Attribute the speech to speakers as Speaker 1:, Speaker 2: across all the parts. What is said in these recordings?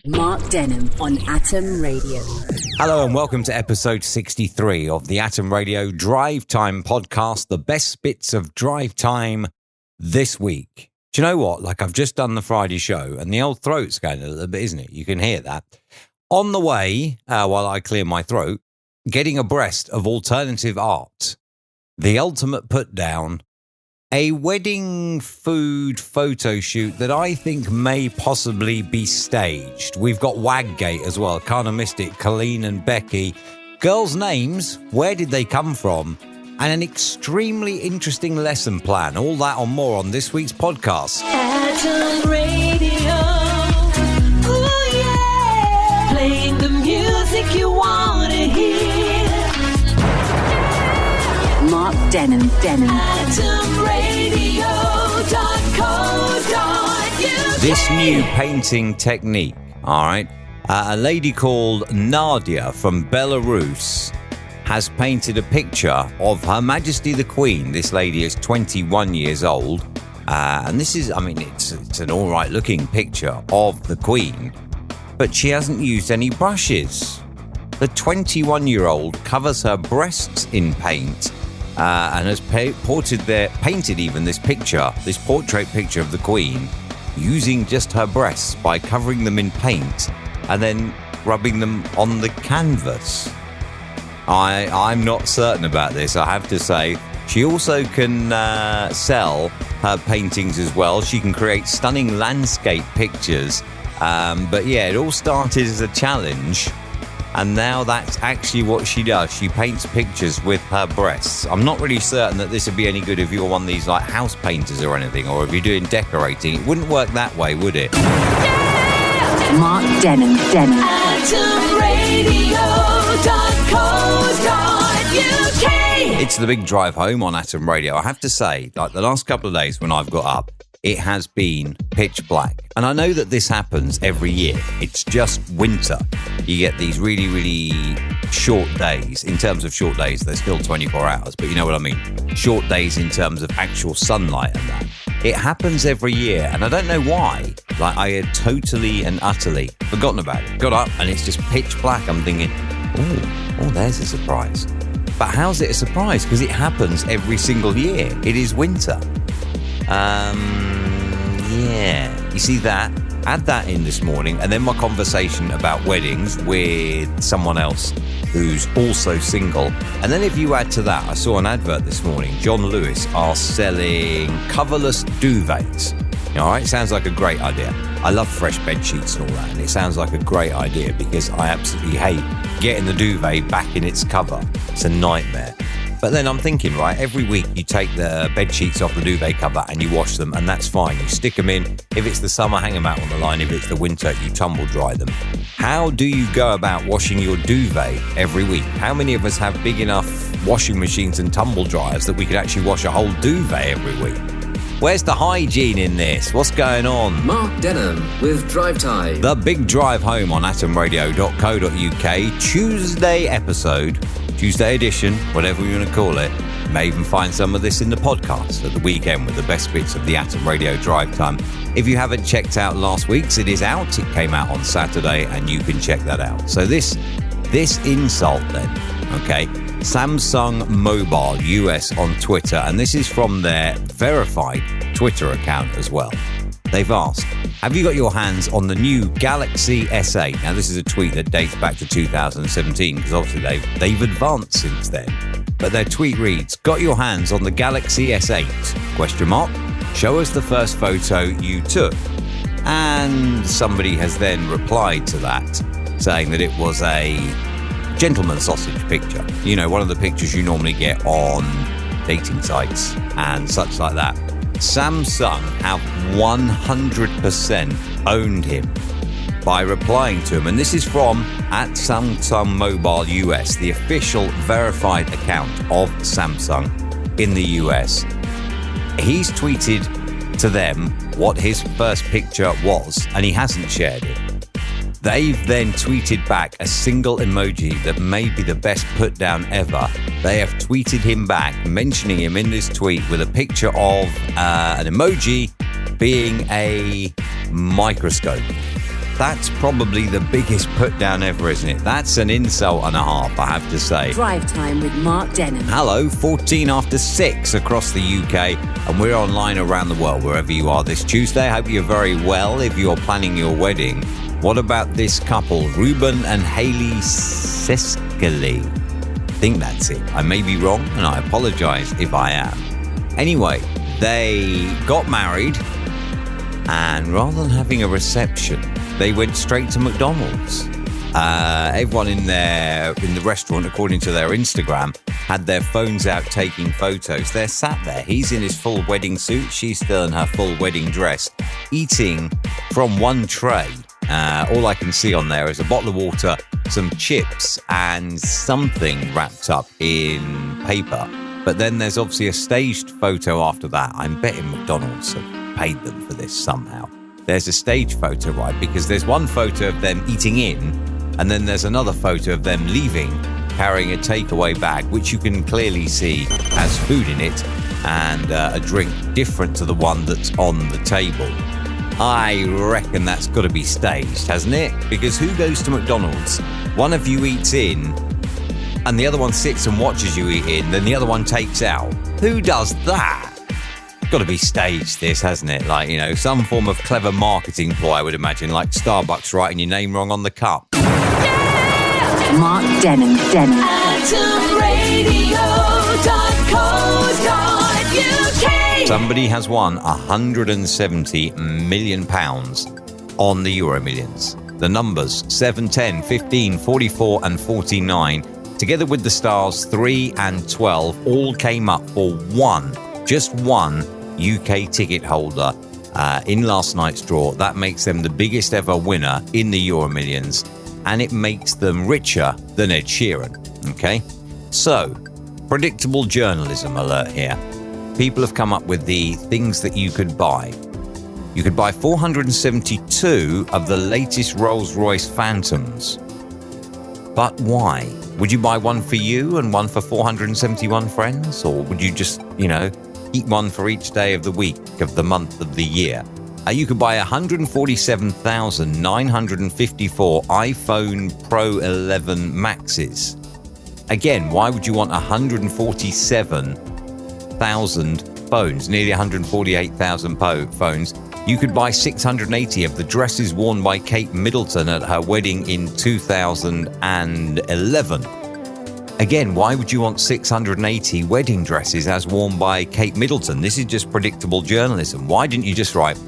Speaker 1: Mark Denholm on Atom Radio.
Speaker 2: Hello and welcome to episode 63 of the Atom Radio Drive Time podcast, the best bits of drive time this week. Do you know what? Like, I've just done the Friday show and the old throat's going a little bit, isn't it? You can hear that. On the way, while I clear my throat, getting abreast of alternative art, the ultimate put down, a wedding food photo shoot that I think may possibly be staged. We've got Waggate as well, kind of missed it, Colleen and Becky. Girls' names, where did they come from? And an extremely interesting lesson plan. All that and more on this week's podcast.
Speaker 3: Atom Radio, ooh yeah, playing the music you want to hear.
Speaker 1: Mark Denholm.
Speaker 3: AtomRadio.co.uk.
Speaker 2: This new painting technique, all right, a lady called Nadia from Belarus has painted a picture of Her Majesty the Queen. This lady is 21 years old, and this is, I mean, it's an all right looking picture of the Queen, but she hasn't used any brushes. The 21-year-old covers her breasts in paint and has painted even this picture, this portrait picture of the Queen, using just her breasts by covering them in paint and then rubbing them on the canvas. I'm not certain about this, I have to say. She also can sell her paintings as well. She can create stunning landscape pictures. But yeah, it all started as a challenge. And now that's actually what she does. She paints pictures with her breasts. I'm not really certain that this would be any good if you're one of these like house painters or anything, or if you're doing decorating. It wouldn't work that way, would it?
Speaker 3: Yeah!
Speaker 1: Mark Denholm.
Speaker 3: AtomRadio.co.uk.
Speaker 2: It's the big drive home on Atom Radio. I have to say, like the last couple of days when I've got up, it has been pitch black. And I know that this happens every year. It's just winter. You get these really, really short days. In terms of short days, they're still 24 hours, but you know what I mean. Short days in terms of actual sunlight and that. It happens every year, and I don't know why. Like, I had totally and utterly forgotten about it. Got up, and it's just pitch black. I'm thinking, oh, there's a surprise. But how's it a surprise? Because it happens every single year. It is winter. Yeah, you see that? Add that in this morning, and then my conversation about weddings with someone else who's also single. And then if you add to that, I saw an advert this morning. John Lewis are selling coverless duvets. All right, sounds like a great idea. I love fresh bed sheets and all that, and it sounds like a great idea because I absolutely hate getting the duvet back in its cover. It's a nightmare. But then I'm thinking, right, every week you take the bed sheets off the duvet cover and you wash them, and that's fine. You stick them in. If it's the summer, hang them out on the line. If it's the winter, you tumble dry them. How do you go about washing your duvet every week? How many of us have big enough washing machines and tumble dryers that we could actually wash a whole duvet every week? Where's the hygiene in this? What's going on?
Speaker 4: Mark Denholm with Drive Time.
Speaker 2: The big drive home on atomradio.co.uk. Tuesday episode. Tuesday edition, whatever you want to call it. You may even find some of this in the podcast at the weekend with the best bits of the Atom Radio Drive Time. If you haven't checked out last week's, it is out. It came out on Saturday, and you can check that out. So this insult then, okay? Samsung Mobile US on Twitter, and this is from their verified Twitter account as well. They've asked, have you got your hands on the new Galaxy S8? Now, this is a tweet that dates back to 2017, because obviously they've advanced since then. But their tweet reads, got your hands on the Galaxy S8? Question mark. Show us the first photo you took. And somebody has then replied to that, saying that it was a gentleman sausage picture. You know, one of the pictures you normally get on dating sites and such like that. Samsung have 100% owned him by replying to him. And this is from @Samsung Mobile US, the official verified account of Samsung in the US. He's tweeted to them what his first picture was, and he hasn't shared it. They've then tweeted back a single emoji that may be the best put down ever. They have tweeted him back, mentioning him in this tweet with a picture of an emoji being a microscope. That's probably the biggest put down ever, isn't it? That's an insult and a half, I have to say.
Speaker 1: Drive Time with Mark Denham.
Speaker 2: Hello, 14 after 6 across the UK, and we're online around the world, wherever you are this Tuesday. I hope you're very well if you're planning your wedding. What about this couple, Ruben and Hayley Seskely? I think that's it. I may be wrong, and I apologise if I am. Anyway, they got married, and rather than having a reception, they went straight to McDonald's. Everyone in the restaurant, according to their Instagram, had their phones out taking photos. They're sat there. He's in his full wedding suit. She's still in her full wedding dress, eating from one tray. All I can see on there is a bottle of water, some chips, and something wrapped up in paper. But then there's obviously a staged photo after that. I'm betting McDonald's have paid them for this somehow. There's a stage photo, right? Because there's one photo of them eating in, and then there's another photo of them leaving, carrying a takeaway bag, which you can clearly see has food in it, and a drink different to the one that's on the table. I reckon that's got to be staged, hasn't it? Because who goes to McDonald's? One of you eats in, and the other one sits and watches you eat in, then the other one takes out. Who does that? Got to be staged, this, hasn't it? Like, you know, some form of clever marketing ploy, I would imagine, like Starbucks writing your name wrong on the cup.
Speaker 1: Mark Denham.
Speaker 3: AtomRadio.co.uk.
Speaker 2: Somebody has won £170 million on the Euro Millions. The numbers 7, 10, 15, 44 and 49, together with the stars 3 and 12, all came up for just one UK ticket holder in last night's draw. That makes them the biggest ever winner in the Euro Millions, and it makes them richer than Ed Sheeran. Okay, so predictable journalism alert here. People have come up with the things that you could buy. You could buy 472 of the latest Rolls-Royce Phantoms. But why? Would you buy one for you and one for 471 friends? Or would you just, eat one for each day of the week, of the month, of the year? You could buy 147,954 iPhone Pro 11 Maxes. Again, why would you want 147,000 phones, nearly 148,000 phones? You could buy 680 of the dresses worn by Kate Middleton at her wedding in 2011. Again, why would you want 680 wedding dresses as worn by Kate Middleton? This is just predictable journalism. Why didn't you just write,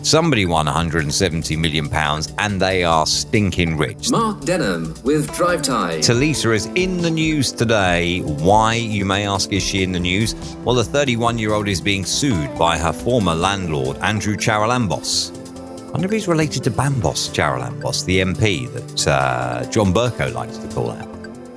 Speaker 2: somebody won £170 million and they are stinking rich?
Speaker 4: Mark Denham with Drive Time.
Speaker 2: Talisa is in the news today. Why, you may ask, is she in the news? Well, the 31-year-old is being sued by her former landlord, Andrew Charalambos. I wonder if he's related to Bambos Charalambos, the MP that John Burko likes to call out.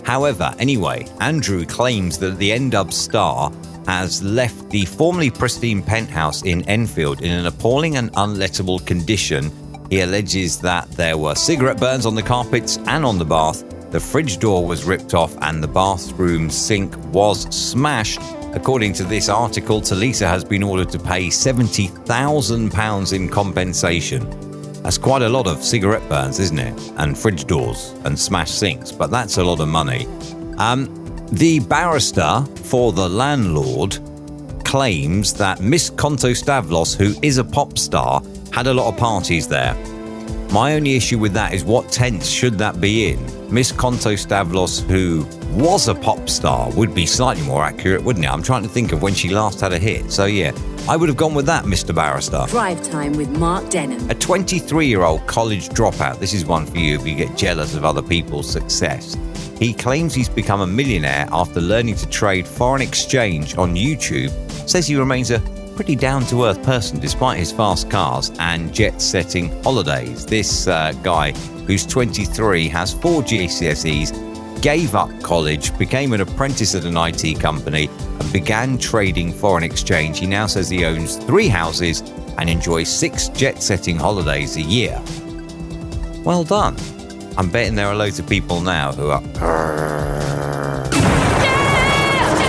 Speaker 2: However, anyway, Andrew claims that the N-Dub star has left the formerly pristine penthouse in Enfield in an appalling and unlettable condition. He alleges that there were cigarette burns on the carpets and on the bath, the fridge door was ripped off and the bathroom sink was smashed. According to this article, Talisa has been ordered to pay £70,000 in compensation. That's quite a lot of cigarette burns, isn't it? And fridge doors and smashed sinks, but that's a lot of money. The barrister for the landlord claims that Miss Kontostavlos, who is a pop star, had a lot of parties there. My only issue with that is what tense should that be in? Miss Kontostavlos, who was a pop star, would be slightly more accurate, wouldn't it? I'm trying to think of when she last had a hit. So yeah, I would have gone with that, Mr. Barrister.
Speaker 1: Drive Time with Mark Denham.
Speaker 2: A 23-year-old college dropout. This is one for you if you get jealous of other people's success. He claims he's become a millionaire after learning to trade foreign exchange on YouTube. Says he remains a pretty down-to-earth person despite his fast cars and jet-setting holidays. This guy, who's 23, has 4 GCSEs, gave up college, became an apprentice at an IT company, and began trading foreign exchange. He now says he owns 3 houses and enjoys 6 jet-setting holidays a year. Well done. I'm betting there are loads of people now who are...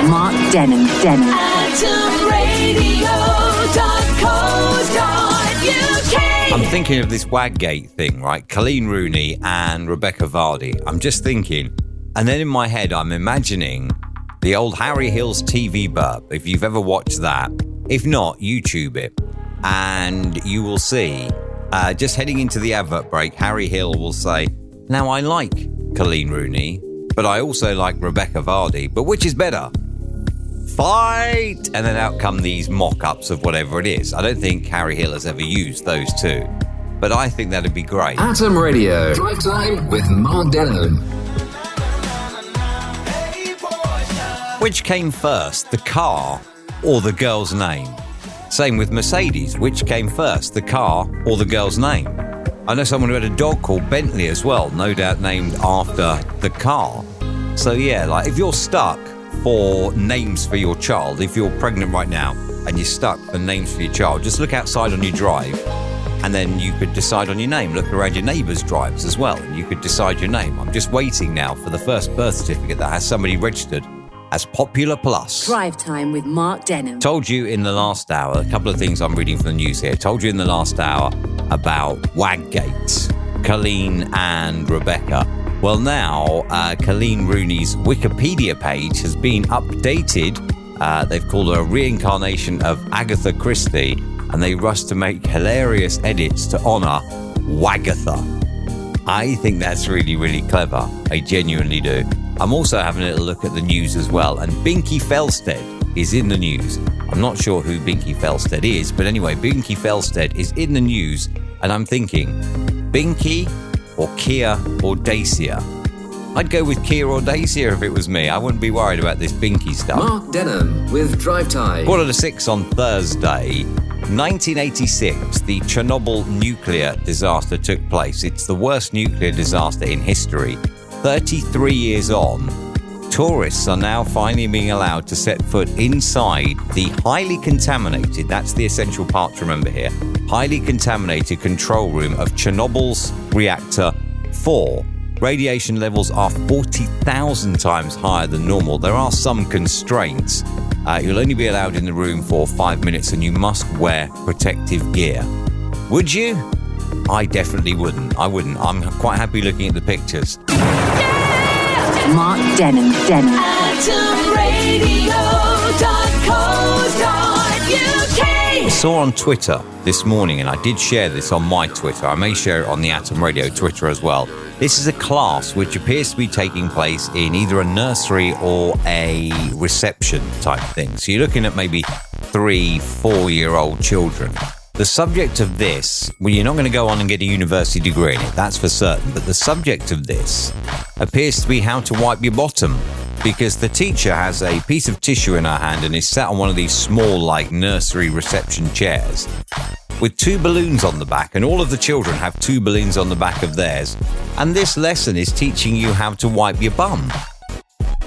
Speaker 1: Mark Denham.
Speaker 3: AtomRadio.co.uk.
Speaker 2: I'm thinking of this Waggate thing, right? Colleen Rooney and Rebecca Vardy. I'm just thinking, and then in my head, I'm imagining the old Harry Hill's TV burp. If you've ever watched that, if not, YouTube it, and you will see, just heading into the advert break, Harry Hill will say, "Now I like Colleen Rooney, but I also like Rebecca Vardy, but which is better? Fight!" And then out come these mock-ups of whatever it is. I don't think Harry Hill has ever used those two, but I think that'd be great.
Speaker 4: Atom Radio. Drive Time with Mark Denholm.
Speaker 2: Which came first, the car or the girl's name? Same with Mercedes. Which came first, the car or the girl's name? I know someone who had a dog called Bentley as well, no doubt named after the car. So yeah, like if you're stuck for names for your child, if you're pregnant right now and you're stuck for names for your child, just look outside on your drive and then you could decide on your name. Look around your neighbours' drives as well and you could decide your name. I'm just waiting now for the first birth certificate that has somebody registered as Popular Plus.
Speaker 1: Drive Time with Mark Denholm.
Speaker 2: Told you in the last hour, a couple of things I'm reading from the news here. Told you in the last hour about Waggate, Colleen and Rebecca. Well, now, Colleen Rooney's Wikipedia page has been updated. They've called her a reincarnation of Agatha Christie, and they rushed to make hilarious edits to honour Wagatha. I think that's really, really clever. I genuinely do. I'm also having a little look at the news as well, and Binky Felsted is in the news. I'm not sure who Binky Felsted is, but anyway, Binky Felsted is in the news, and I'm thinking, Binky or Kia or Dacia? I'd go with Kia or Dacia if it was me. I wouldn't be worried about this Binky stuff.
Speaker 4: Mark Denholm with Drive Time.
Speaker 2: 5:45 on Thursday. 1986, the Chernobyl nuclear disaster took place. It's the worst nuclear disaster in history. 33 years on, tourists are now finally being allowed to set foot inside the highly contaminated, that's the essential part to remember here, highly contaminated control room of Chernobyl's reactor 4. Radiation levels are 40,000 times higher than normal. There are some constraints. You'll only be allowed in the room for 5 minutes and you must wear protective gear. Would you? I definitely wouldn't. I wouldn't. I'm quite happy looking at the pictures.
Speaker 1: Mark Denholm.
Speaker 3: AtomRadio.co.uk.
Speaker 2: I saw on Twitter this morning, and I did share this on my Twitter. I may share it on the Atom Radio Twitter as well. This is a class which appears to be taking place in either a nursery or a reception type thing. So you're looking at maybe 3-4-year-old children. The subject of this, well, you're not going to go on and get a university degree in it, that's for certain, but the subject of this appears to be how to wipe your bottom, because the teacher has a piece of tissue in her hand and is sat on one of these small, like, nursery reception chairs with 2 balloons on the back, and all of the children have 2 balloons on the back of theirs, and this lesson is teaching you how to wipe your bum.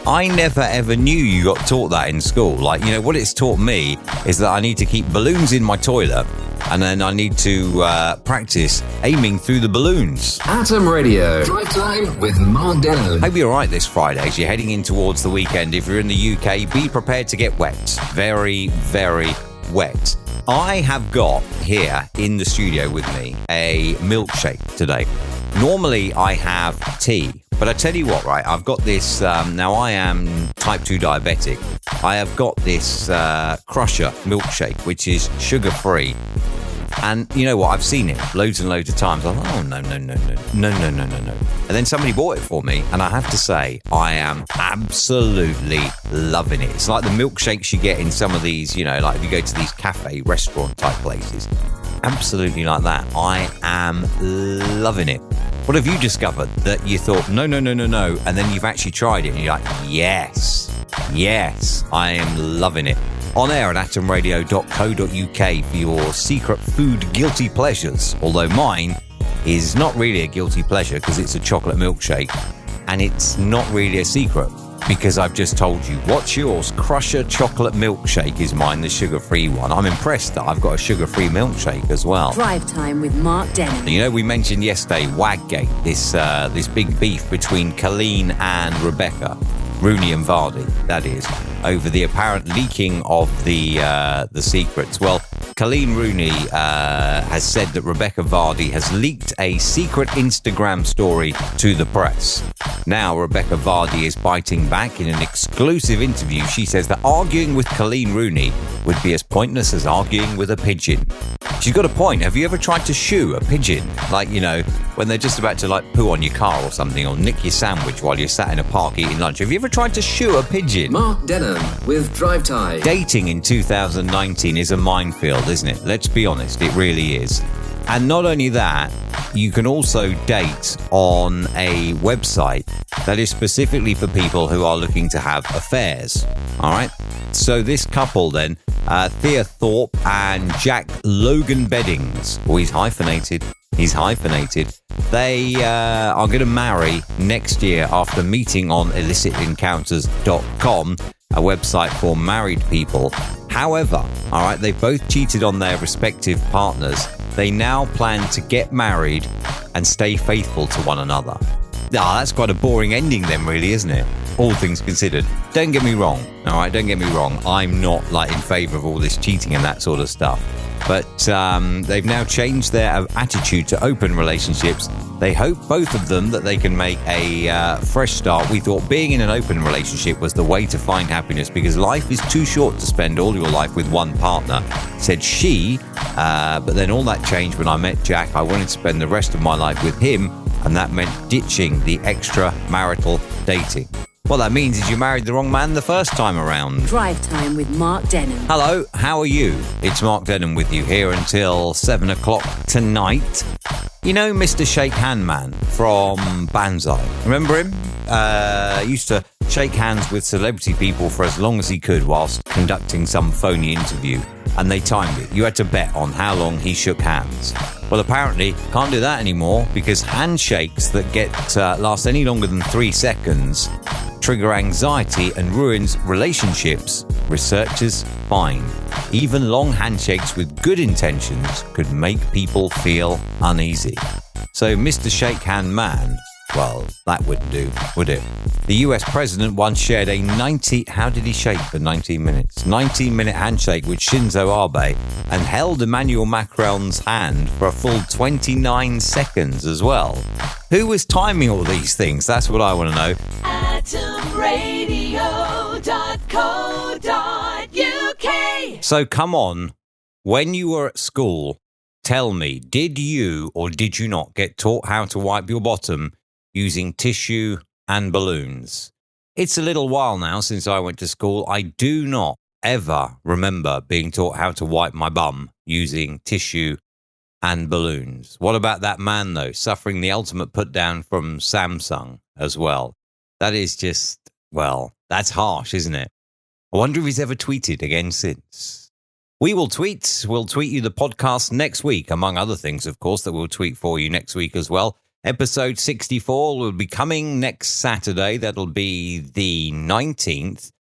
Speaker 2: I never ever knew you got taught that in school. Like, you know, what it's taught me is that I need to keep balloons in my toilet and then I need to practice aiming through the balloons.
Speaker 4: Atom Radio. Drive Time with Mark Denholm.
Speaker 2: Hope you're all right this Friday as you're heading in towards the weekend. If you're in the UK, be prepared to get wet. Very, very wet. I have got here in the studio with me a milkshake today. Normally I have tea. But I tell you what, right, I've got this, now I am type 2 diabetic. I have got this Crusher milkshake, which is sugar-free. And you know what, I've seen it loads and loads of times. I'm like, oh, no. And then somebody bought it for me, and I have to say, I am absolutely loving it. It's like the milkshakes you get in some of these, you know, like if you go to these cafe, restaurant type places. Absolutely like that. I am loving it. What have you discovered that you thought, no, and then you've actually tried it and you're like, yes, I am loving it. On air at atomradio.co.uk for your secret food guilty pleasures, although mine is not really a guilty pleasure because it's a chocolate milkshake, and it's not really a secret because I've just told you. What's yours? Crusher chocolate milkshake is mine, the sugar-free one. I'm impressed that I've got a sugar-free milkshake as well.
Speaker 1: Drive Time with Mark Denholm.
Speaker 2: You know, we mentioned yesterday Waggate, this big beef between Colleen and Rebecca, Rooney and Vardy, that is. over the apparent leaking of the secrets. Well, Colleen Rooney has said that Rebecca Vardy has leaked a secret Instagram story to the press. Now, Rebecca Vardy is biting back in an exclusive interview. She says that arguing with Colleen Rooney would be as pointless as arguing with a pigeon. She's got a point. Have you ever tried to shoo a pigeon? Like, you know, when they're just about to like poo on your car or something, or nick your sandwich while you're sat in a park eating lunch. Have you ever tried to shoo a pigeon?
Speaker 4: Mark Denham with Drive Time.
Speaker 2: Dating in 2019 is a minefield, isn't it? Let's be honest, it really is. And not only that, you can also date on a website that is specifically for people who are looking to have affairs. All right. So this couple then, Thea Thorpe and Jack Logan Beddings. Oh, he's hyphenated. They are going to marry next year after meeting on illicitencounters.com, a website for married people. However, all right, they both cheated on their respective partners. They now plan to get married and stay faithful to one another. Ah, that's quite a boring ending then, really, isn't it? All things considered. Don't get me wrong, all right? Don't get me wrong. I'm not like in favour of all this cheating and that sort of stuff. But they've now changed their attitude to open relationships. They hope, both of them, that they can make a fresh start. We thought being in an open relationship was the way to find happiness because life is too short to spend all your life with one partner, said she. But then all that changed when I met Jack. I wanted to spend the rest of my life with him, and that meant ditching the extramarital dating. What that means is you married the wrong man the first time around.
Speaker 1: Drive Time with Mark Denham.
Speaker 2: Hello, how are you? It's Mark Denham with you here until 7 o'clock tonight. You know Mr. Shake Hand Man from Banzai? Remember him? He used to shake hands with celebrity people for as long as he could whilst conducting some phony interview. And they timed it. You had to bet on how long he shook hands. Well, apparently, can't do that anymore because handshakes that last any longer than 3 seconds trigger anxiety and ruins relationships, researchers find. Even long handshakes with good intentions could make people feel uneasy. So Mr. Shake Hand Man, well, that wouldn't do, would it? The US president once shared a 19-minute handshake with Shinzo Abe and held Emmanuel Macron's hand for a full 29 seconds as well. Who was timing all these things? That's what I want to know. atomradio.co.uk. So come on, when you were at school, tell me, did you or did you not get taught how to wipe your bottom using tissue and balloons? It's a little while now since I went to school. I do not ever remember being taught how to wipe my bum using tissue and balloons. What about that man, though, suffering the ultimate put down from Samsung as well? That is just, well, that's harsh, isn't it? I wonder if he's ever tweeted again since. We will tweet. We'll tweet you the podcast next week, among other things, of course, that we'll tweet for you next week as well. Episode 64 will be coming next Saturday. That'll be the 19th.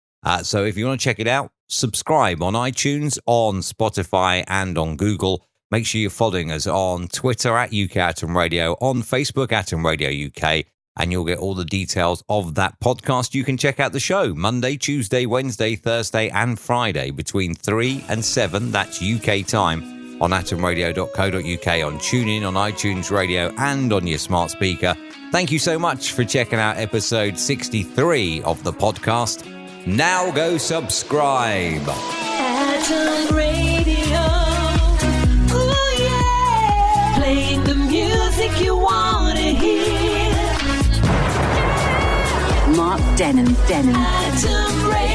Speaker 2: So if you want to check it out, subscribe on iTunes, on Spotify, and on Google. Make sure you're following us on Twitter at UK Atom Radio, on Facebook Atom Radio UK, and you'll get all the details of that podcast. You can check out the show Monday, Tuesday, Wednesday, Thursday, and Friday between 3 and 7. That's UK time on atomradio.co.uk, on TuneIn, on iTunes Radio, and on your smart speaker. Thank you so much for checking out episode 63 of the podcast. Now go subscribe.
Speaker 3: Atom Radio. Ooh, yeah. Playing the music you want to hear.
Speaker 1: Mark Denham.
Speaker 3: Atom Radio.